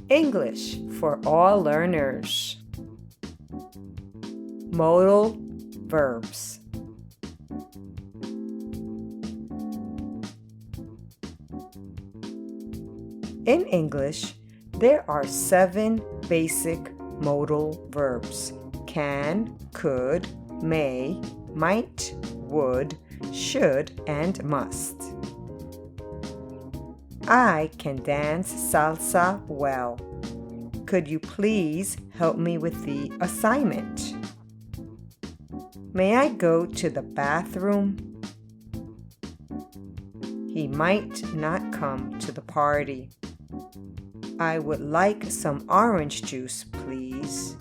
English for all learners. Modal verbs. In English, there are 7 basic modal verbs: can, could, may, might, would, should, and must. I can dance salsa well. Could you please help me with the assignment? May I go to the bathroom? He might not come to the party. I would like some orange juice, please.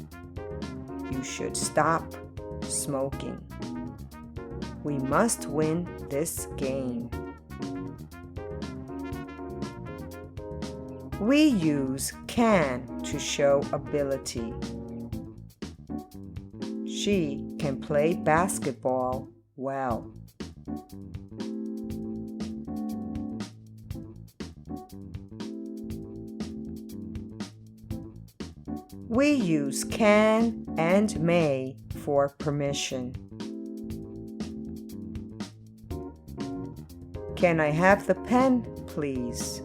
You should stop smoking. We must win this game. We use can to show ability. She can play basketball well. We use can and may for permission. Can I have the pen, please?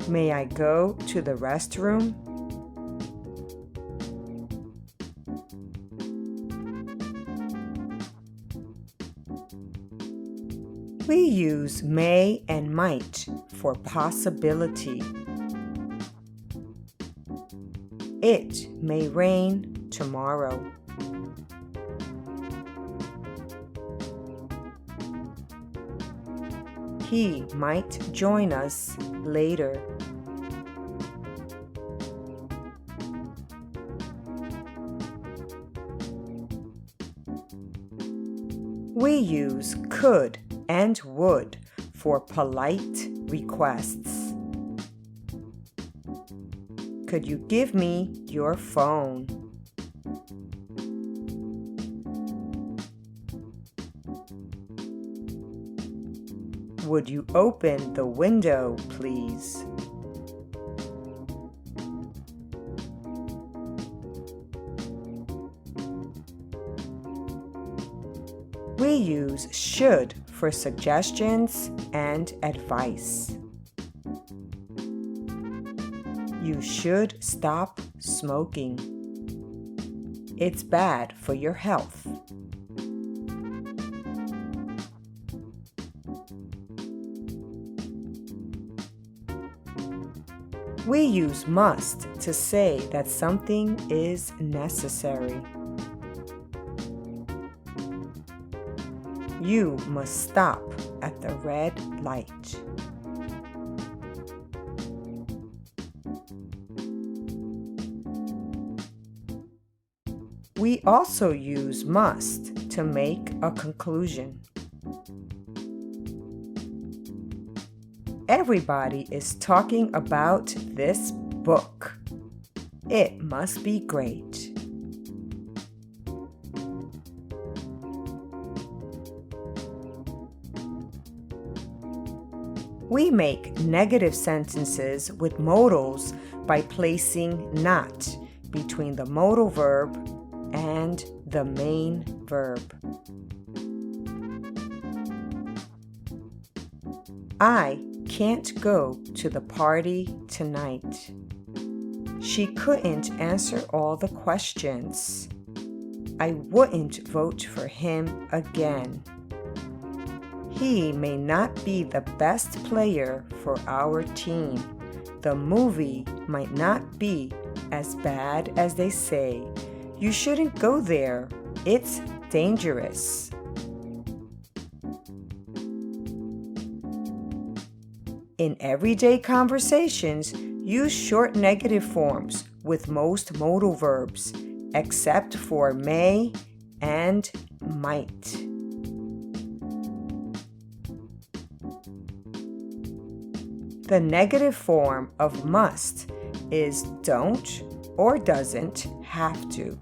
May I go to the restroom? We use may and might for possibility. It may rain tomorrow. He might join us later. We use could and would for polite requests. Could you give me your phone? Would you open the window, please? We use should for suggestions and advice. You should stop smoking. It's bad for your health. We use must to say that something is necessary. You must stop at the red light. We also use must to make a conclusion. Everybody is talking about this book. It must be great. We make negative sentences with modals by placing not between the modal verb and the main verb. I can't go to the party tonight. She couldn't answer all the questions. I wouldn't vote for him again. He may not be the best player for our team. The movie might not be as bad as they say. You shouldn't go there. It's dangerous. In everyday conversations, use short negative forms with most modal verbs, except for may and might. The negative form of must is don't or doesn't have to.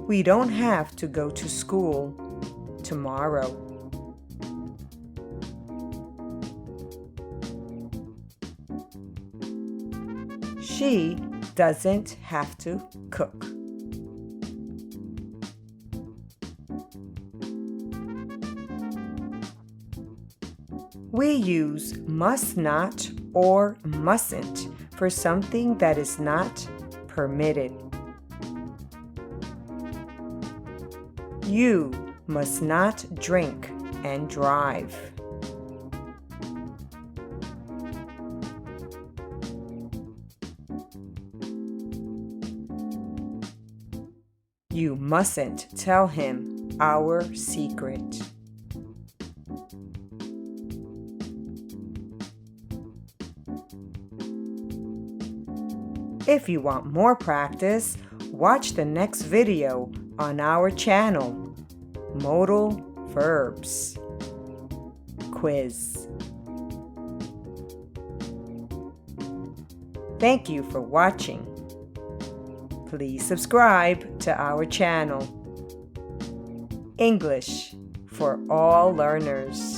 We don't have to go to school tomorrow. She doesn't have to cook. We use must not or mustn't for something that is not permitted. You must not drink and drive. You mustn't tell him our secret. If you want more practice, watch the next video on our channel, Modal Verbs Quiz. Thank you for watching. Please subscribe to our channel, English for All Learners.